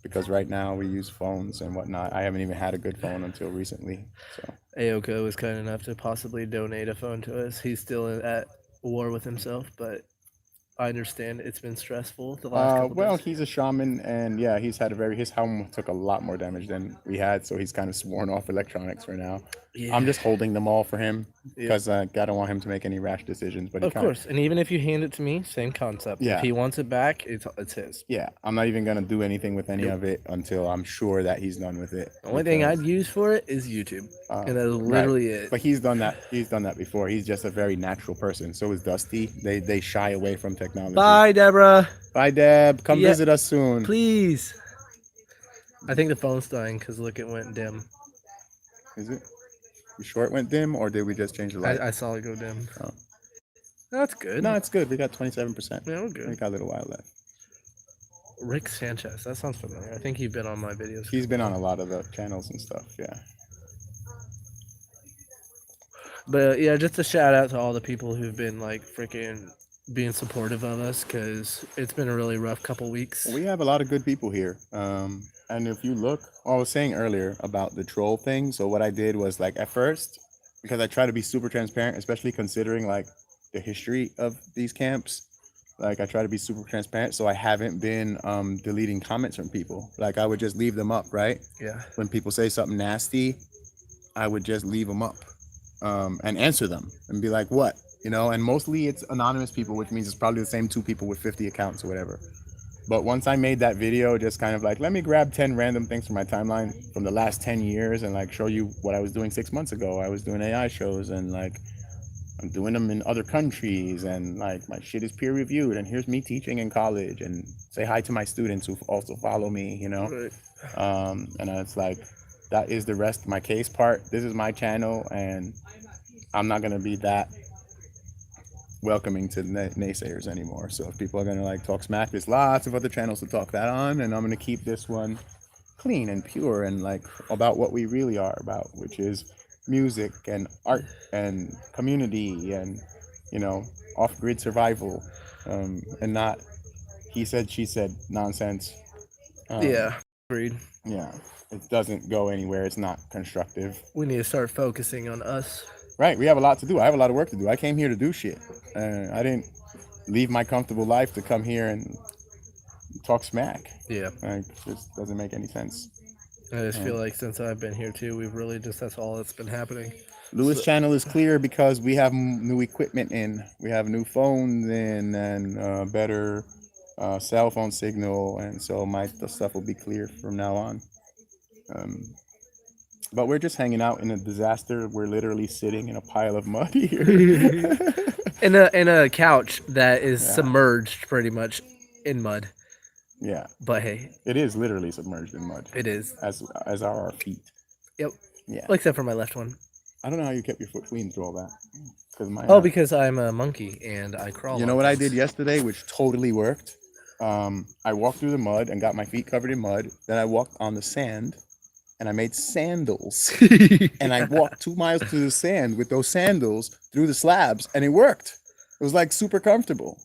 Because right now we use phones and whatnot. I haven't even had a good phone until recently. So Aoka was kind enough to possibly donate a phone to us. He's still at war with himself, but I understand it's been stressful the last couple well, days. he's a shaman, and yeah, his home took a lot more damage than we had, so he's kind of sworn off electronics for now. Yeah. I'm just holding them all for him Yeah. because I don't want him to make any rash decisions. But he Of course, and even if you hand it to me, same concept. Yeah. If he wants it back, it's his. yeah, I'm not even gonna do anything with any of it until I'm sure that he's done with it. The only thing because, I'd use for it is YouTube, and that's right. literally it. But he's done that. He's done that before. He's just a very natural person. So is Dusty. They shy away from technology. Bye, Deborah. Bye, Deb. Come Yeah, visit us soon. Please. I think the phone's dying because look, it went dim. Is it? You sure it went dim, or did we just change the light? I saw it go dim. Oh. That's good. No, it's good. We got 27%. Yeah, we're We good. got a little while left. Rick Sanchez. That sounds familiar. I think he's been on my videos. He's been on a lot of the channels and stuff. Yeah. But yeah, just a shout out to all the people who've been like freaking being supportive of us because it's been a really rough couple weeks. We have a lot of good people here. And if you look, I was saying earlier about the troll thing. So what I did was like at first, because I try to be super transparent, especially considering like the history of these camps. Like I try to be super transparent. So I haven't been deleting comments from people. Like I would just leave them up, right? Yeah. When people say something nasty, I would just leave them up and answer them and be like, what? You know, and mostly it's anonymous people, which means it's probably the same 2 people with 50 accounts or whatever. But once I made that video, just kind of like, let me grab 10 random things from my timeline from the last 10 years and like show you what I was doing 6 months ago. I was doing AI shows and like I'm doing them in other countries and like my shit is peer reviewed and here's me teaching in college and say hi to my students who also follow me, you know. Right. And it's like, that is the rest of my case part. This is my channel and I'm not going to be that welcoming to naysayers anymore. So if people are going to like talk smack, there's lots of other channels to talk that on, and I'm going to keep this one clean and pure and like about what we really are about, which is music and art and community and, you know, off-grid survival, and not he said she said nonsense. Yeah. Agreed. Yeah, it doesn't go anywhere. It's not constructive. We need to start focusing on us. Right, we have a lot to do. I have a lot of work to do. I came here to do shit. I didn't leave my comfortable life to come here and talk smack. Yeah. Like, this doesn't make any sense. I just feel like since I've been here too, we've really just that's all that's been happening. Lewis' channel is clear because we have new equipment in. We have new phones in and better cell phone signal, and so the stuff will be clear from now on. But we're just hanging out in a disaster. We're literally sitting in a pile of mud here. in a couch that is submerged pretty much in mud. Yeah, But hey, it is literally submerged in mud, it is. as are our feet. Yep. Yeah. Except for my left one. I don't know how you kept your foot clean through all that. Because my Oh, because I'm a monkey and I crawl. you know on what I things. did yesterday, which totally worked. I walked through the mud and got my feet covered in mud. Then I walked on the sand, and I made sandals. And I walked 2 miles through the sand with those sandals through the slabs, and it worked. It was like super comfortable.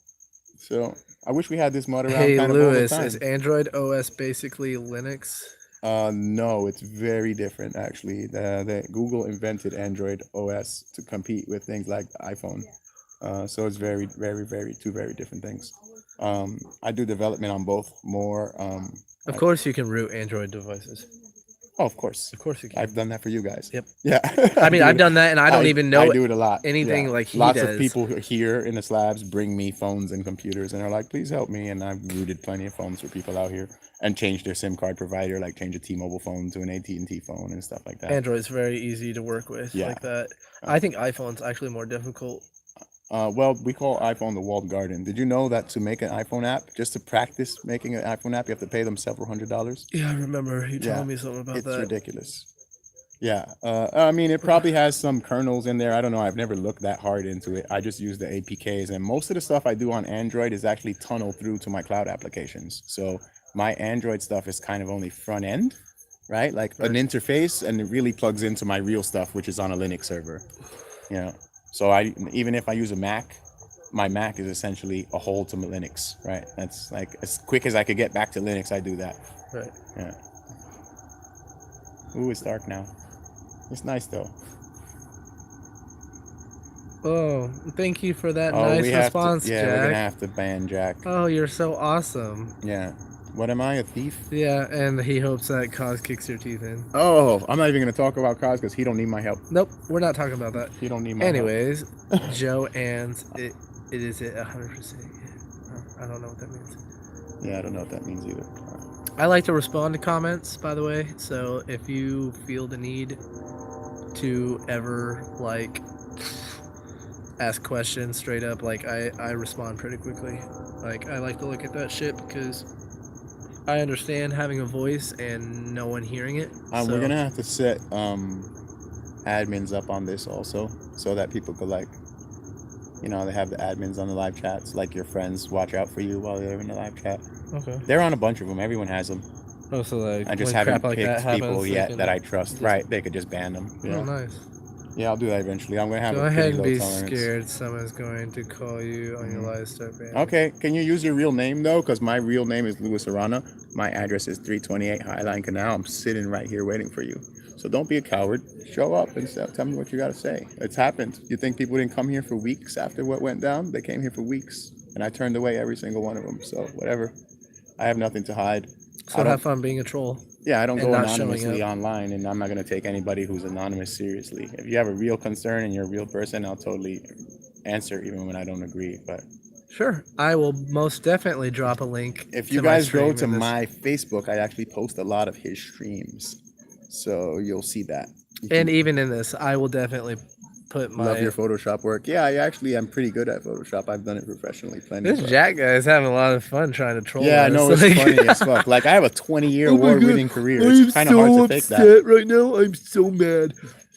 So I wish we had this mud around Hey kind of all the Lewis, time. is Android OS basically Linux? No, it's very different actually. The Google invented Android OS to compete with things like the iPhone. So it's very, very, very two very different things. I do development on both more. Of course, you can root Android devices. Oh, of course. Of course, you can. I've done that for you guys. Yep. Yeah. I mean, do I've it- done that, and I don't even know I do it a lot. anything like he Lots does. of people here in the slabs bring me phones and computers, and are like, "Please help me." And I've rooted plenty of phones for people out here, and changed their SIM card provider, like change a T-Mobile phone to an AT&T phone and stuff like that. Android's very easy to work with, Yeah. like that. I think iPhone's actually more difficult. Well, we call iPhone the walled garden. Did you know that to make an iPhone app, just to practice making an iPhone app, you have to pay them several $100s? Yeah, I remember you Yeah, telling me something about It's that. ridiculous. Yeah, I mean, it probably has some kernels in there. I don't know. I've never looked that hard into it. I just use the APKs, and most of the stuff I do on Android is actually tunneled through to my cloud applications. So my Android stuff is kind of only front end, right? Like an interface, and it really plugs into my real stuff, which is on a Linux server. You know, so even if I use a Mac, my Mac is essentially a hole to my Linux, right? That's like as quick as I could get back to Linux, I do that. Right. Yeah. Ooh, it's dark now. It's nice though. Oh, thank you for that Oh, nice we have response, to. Yeah, we're gonna Jack. have to ban Jack. Oh, you're so awesome. Yeah. What am I, a thief? Yeah, and he hopes that Cause kicks your teeth in. Oh, I'm not even gonna talk about Cos because he don't need my help. Nope, we're not talking about that. He don't need my help. Anyways, Joe and it is it 100%. I don't know what that means. Yeah, I don't know what that means either. I like to respond to comments, by the way. So if you feel the need to ever like ask questions straight up, like I respond pretty quickly. Like I like to look at that shit because I understand having a voice and no one hearing it. We're so- gonna have to set admins up on this also, so that people could like, you know, they have the admins on the live chats, like your friends watch out for you while they're in the live chat. Okay. They're on a bunch of them. Everyone has them. Oh, so like I just when haven't crap like that picked people happens, they yet can that I trust. just- Right? They could just ban them. Oh, Yeah. nice. Yeah, I'll do that eventually. I'm gonna have Go a ahead pretty and low be tolerance. scared. Someone's going to call you on your live start ban. Okay, can you use your real name though? Because my real name is Louis Arana. My address is 328 Highline Canal. I'm sitting right here waiting for you. So don't be a coward. Show up and tell me what you gotta say. It's happened. You think people didn't come here for weeks after what went down? They came here for weeks, and I turned away every single one of them. So whatever. I have nothing to hide. So have fun being a troll. Yeah, I don't and go not showing anonymously up. online, and I'm not going to take anybody who's anonymous seriously. If you have a real concern and you're a real person, I'll totally answer even when I don't agree. But Sure, I will most definitely drop a link. if you to my guys go stream to in this- my Facebook, I actually post a lot of his streams, so you'll see that. You and can even in this, I will definitely put my. love your Photoshop work. Yeah, I actually am pretty good at Photoshop. I've done it professionally plenty. This but- Jack guy is having a lot of fun trying to troll. Yeah, I us. know it's Like- funny as fuck. Like I have a 20-year Oh my award-winning God, career. I'm It's kind of hard so to fake that. upset right now. I'm so mad.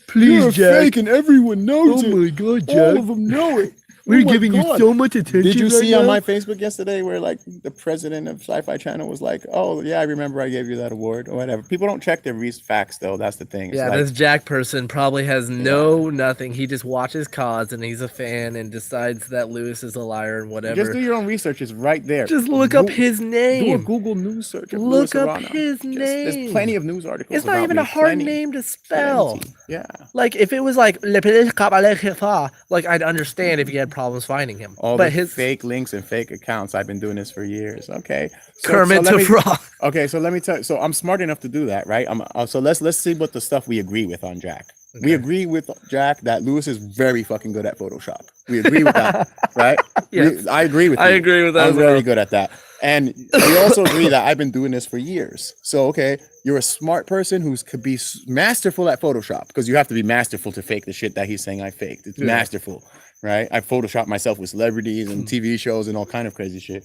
Please, You're Jack. fake, and everyone knows Oh it. my God, All Jack. of them know it. We're Oh my giving you God. so much attention. Did you right see on now. my Facebook yesterday where like the president of Sci-Fi Channel was like, "Oh yeah, I remember I gave you that award or whatever." People don't check their facts though. That's the thing. It's Yeah, like, this Jack person probably has nothing. He just watches CODs and he's a fan and decides that Lewis is a liar and whatever. just do your own research. It's right there. Just look up his Do a name. Google news search. Of Look Louis up Arana. his There's name. plenty of news articles. It's not about even me. a hard Plenty. name to spell. Plenty. Yeah. Like if it was like Le Petit Cabaret, like I'd understand if you had problems finding him. All but the his fake links and fake accounts. I've been doing this for years. Okay. Kermit let the me- Frog. Okay, so let me tell you. So I'm smart enough to do that, right? So let's see what the stuff we agree with on Jack. We agree with Jack that Lewis is very fucking good at Photoshop. We agree with that, right? Yes. I agree with. I you. agree with that I'm as very well. good at that, and we also agree that I've been doing this for years. So okay, you're a smart person who could be masterful at Photoshop because you have to be masterful to fake the shit that he's saying I faked. It's masterful, right? I Photoshopped myself with celebrities and TV shows and all kind of crazy shit.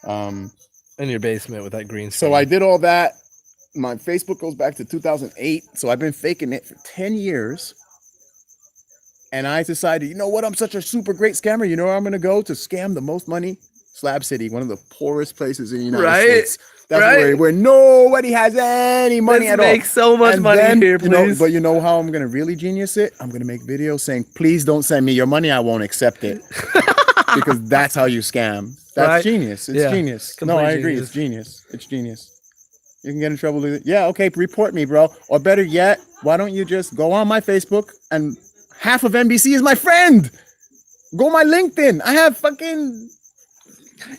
In your basement with that green So I did all that. My Facebook goes back to 2008. So I've been faking it for 10 years. And I decided, you know what? I'm such a super great scammer. You know where I'm gonna go to scam the most money? Slab City, one of the poorest places in the United Right? States. That's Right? where nobody has any money Let's at all. make so much And money then, here, you know, please. but you know how I'm gonna really genius it? I'm gonna make videos saying, please don't send me your money. I won't accept it. Because that's how you scam. That's Right? genius. It's Yeah. genius. No, Complete I agree. genius. It's genius. It's genius. You can get in trouble with it. Yeah, okay, report me, bro. Or better yet, why don't you just go on my Facebook and half of NBC is my friend. Go my LinkedIn. I have fucking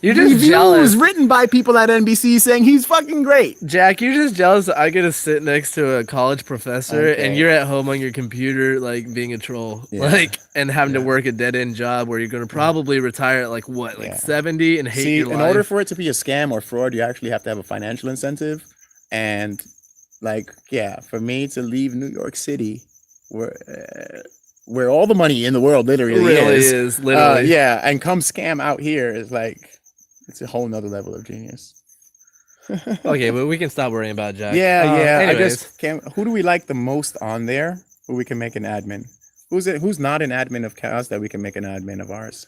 You're just reviews jealous. written by people at NBC saying he's fucking great. Jack, you're just jealous that I get to sit next to a college professor Okay. and you're at home on your computer, like being a troll, Yeah. like, and having to Yeah. work a dead end job where you're going to probably retire at like what, like Yeah. 70 and hate See, your in life. order for it to be a scam or fraud, you actually have to have a financial incentive. And like, yeah, for me to leave New York City, where all the money in the world literally is, literally. yeah, and come scam out here is like, it's a whole nother level of genius. Okay, but we can stop worrying about Jack. Yeah, yeah. I anyways. just can't. Who do we like the most on there? Who we can make an admin? Who's not an admin of Chaos that we can make an admin of ours?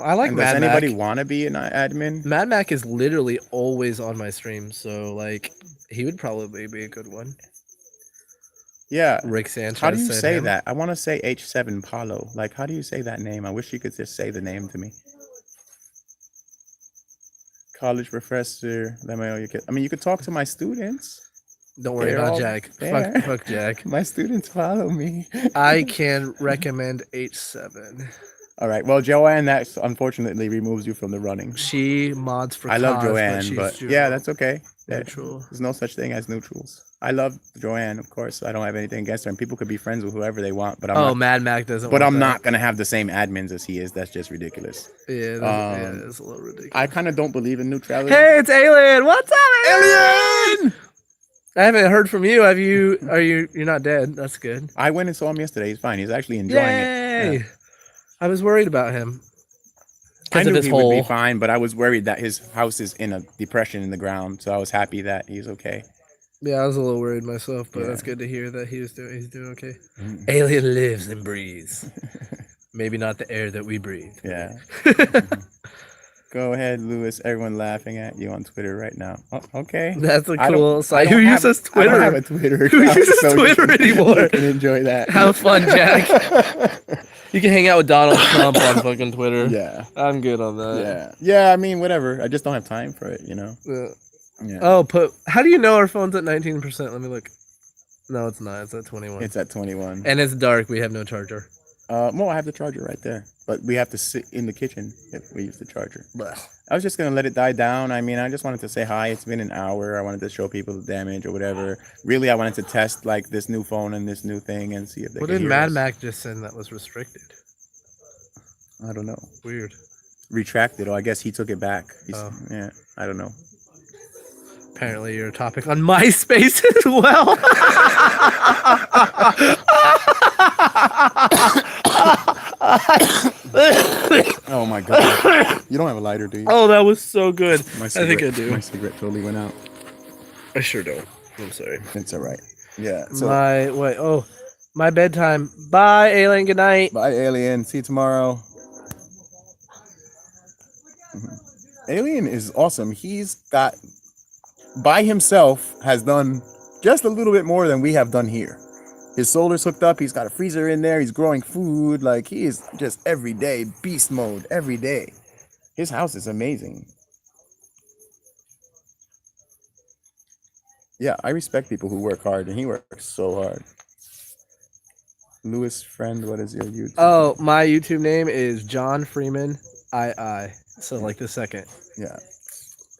I like And does Mad anybody Mac. want to be an admin? Mad Mac is literally always on my stream, so like he would probably be a good one. Yeah. Rick Sanchez. How do you said say him. that? I want to say H7 Paulo. Like, how do you say that name? I wish you could just say the name to me. College professor. I mean, you could talk to my students. Don't worry They're about all Jack. there. Fuck Jack. My students follow me. I can recommend H7. All right. Well, Joanne, that unfortunately removes you from the running. She mods for I love cause, Joanne, she's but Juno. yeah, that's okay. Neutral. There's no such thing as neutrals. I love Joanne, of course. I don't have anything against her, and people could be friends with whoever they want. But I'm not, Mad Mac doesn't. but want I'm that. not gonna have the same admins as he is. That's just ridiculous. Yeah, it's a little ridiculous. I kind of don't believe in neutrality. Hey, it's Alien. What's up, Alien! I haven't heard from you. Have you? You're not dead? That's good. I went and saw him yesterday. He's fine. He's actually enjoying Yay! it. Yeah. I was worried about him I because knew of his he hole. would be fine, but I was worried that his house is in a depression in the ground. So I was happy that he's okay. Yeah, I was a little worried myself, but Yeah. that's good to hear that he's doing okay. Mm. Alien lives and breathes. Maybe not the air that we breathe. Yeah. Go ahead, Lewis. Everyone laughing at you on Twitter right now. Oh, okay. That's a I don't- cool I site. don't Who have- uses I don't Twitter? have a Twitter Who account, uses so you Twitter can- anymore? You can enjoy that. Have fun, Jack. You can hang out with Donald Trump on fucking Twitter. Yeah. I'm good on that. Yeah. Yeah, I mean, whatever. I just don't have time for it, you know? Yeah. Yeah. Oh, how do you know our phone's at 19%? Let me look. No, it's not. It's at 21. It's at 21. And it's dark. We have no charger. Well, I have the charger right there. But we have to sit in the kitchen if we use the charger. Blech. I was just going to let it die down. I mean, I just wanted to say hi. It's been an hour. I wanted to show people the damage or whatever. Really, I wanted to test, like, this new phone and this new thing and see if they What could did hear Mad us. Mac just send that was restricted? I don't know. Weird. Retracted. Oh, I guess he took it back. Oh. Yeah, I don't know. Apparently, you're a topic on MySpace as well. Oh my god. You don't have a lighter, do you? Oh, that was so good. My I think I do. My cigarette totally went out. I sure don't. I'm sorry. It's all right. Yeah. So My bedtime. Bye, Alien. Good night. bye, Alien. See you tomorrow. Mhm. Alien is awesome. He's got, by himself, has done just a little bit more than we have done here. His solar's hooked up. He's got a freezer in there. He's growing food. Like, he is just every day beast mode every day. His house is amazing. Yeah, I respect people who work hard, and he works so hard. Lewis, friend, what is your YouTube? Oh, my YouTube name is John Freeman II. So like the second. Yeah.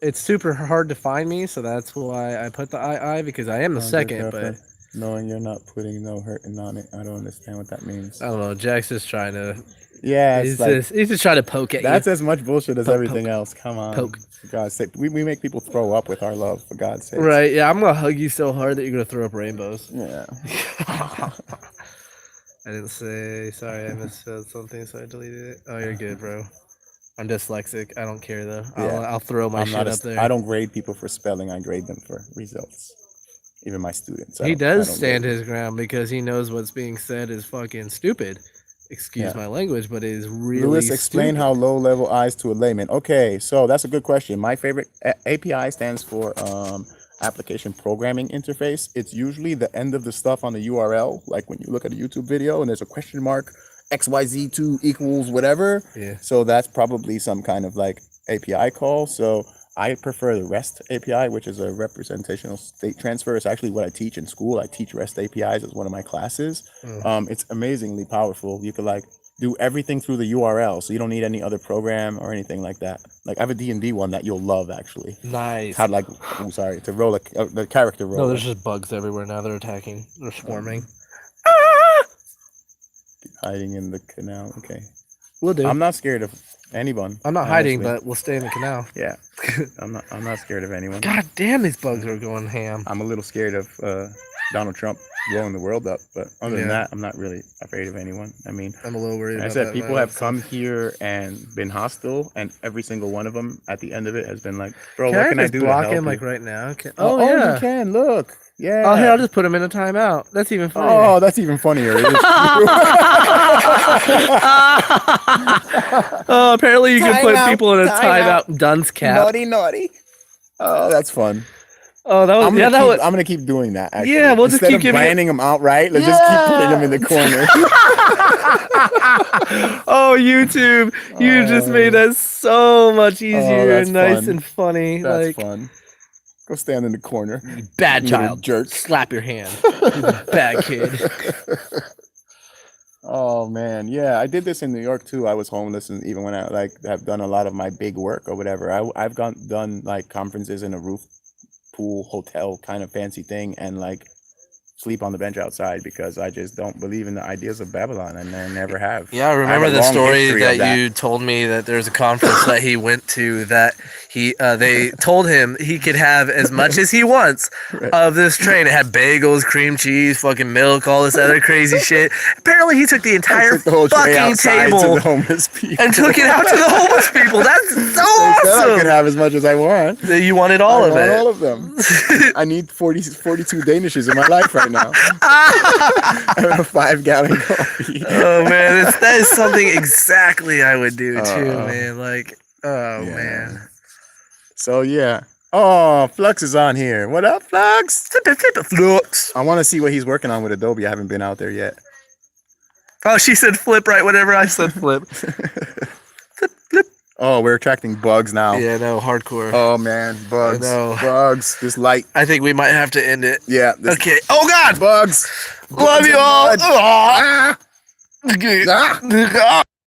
It's super hard to find me, so that's why I put the II because I am the second. But knowing you're not putting no hurting on it, I don't understand what that means. I don't know. Jack's just trying to. Yeah, it's He's just trying to poke at that's you. as much bullshit as Poke, everything else. Come on, Poke. for God's sake. We make people throw up with our love. For God's sake, Right? Yeah, I'm gonna hug you so hard that you're gonna throw up rainbows. Yeah. I didn't say sorry. I misspelled something, so I deleted it. Oh, you're good, bro. I'm dyslexic. I don't care though. Yeah. I'll throw my I'm shit not. up there. I don't grade people for spelling. I grade them for results. Even my students. He does stand his ground because he knows what's being said is fucking stupid. Excuse Yeah. my language, but it is really Lewis, explain stupid. how low-level eyes to a layman. Okay, so that's a good question. My favorite API stands for application programming interface. It's usually the end of the stuff on the URL, like when you look at a YouTube video and there's a question mark, XYZ2 equals whatever. Yeah. So that's probably some kind of like API call. So I prefer the REST API, which is a representational state transfer. It's actually what I teach in school. I teach REST APIs as one of my classes. It's amazingly powerful. You could like do everything through the URL, so you don't need any other program or anything like that. Like I have a D&D one that you'll love actually. Nice. How like, I'm sorry, to roll the character roll. No, there's just bugs everywhere now. They're attacking. They're swarming. Hiding in the canal. Okay, We'll do. I'm not scared of anyone. I'm not hiding, honestly. but we'll stay in the canal. Yeah, I'm not scared of anyone. God damn, these bugs are going ham. I'm a little scared of Donald Trump blowing the world up, but other than Yeah. that, I'm not really afraid of anyone. I mean, I'm a little worried like I about said, that people virus. have come here and been hostile, and every single one of them at the end of it has been like, "Bro, Can what I can I just do to block help him you?" like right now? Oh, yeah. you can look. Yeah. Oh, hey, I'll just put him in a timeout. That's even funnier. Oh, that's even funnier. It is Oh, apparently you can put Timeout, people in a timeout. timeout dunce cap. naughty. Oh, that's fun. Oh, that was I'm yeah, gonna that keep, was. I'm gonna keep doing that. Actually. Yeah, we'll just Instead keep of giving it- banning them outright. Let's just keep putting them in the corner. Oh, YouTube, you just made that so much easier that's and nice fun. and funny. That's like fun. Go stand in the corner. bad You little child, jerk. slap your hand. You bad kid. Oh man, yeah, I did this in New York too. I was homeless, and even when I like have done a lot of my big work or whatever, I've done like conferences in a roof pool hotel kind of fancy thing, and like sleep on the bench outside because I just don't believe in the ideas of Babylon, and I never have. Yeah, I have remember a the long story history of that you told me that there's a conference that he went to that they told him he could have as much as he wants Right. of this train. It had bagels, cream cheese, fucking milk, all this other crazy shit. Apparently, he took the entire Took the whole tray fucking outside to table the homeless people and took it out to the homeless people. That's so They said I could awesome. have as much as I want. That you wanted all I of want it. all of them. I need 42 Danishes in my life right now. I have a 5-gallon coffee. Oh man, that is something exactly I would do too, Uh, man. Like, oh yeah. man. So yeah. Oh, Flux is on here. What up, Flux? Flux. I want to see what he's working on with Adobe. I haven't been out there yet. Oh, she said flip right. Whatever I said, flip. Oh, we're attracting bugs now. Yeah, no, hardcore. Oh man, bugs. know. Bugs. This light. I think we might have to end it. Yeah. This Okay. Oh God. Bugs. Love you all. Ah! Good. Ah!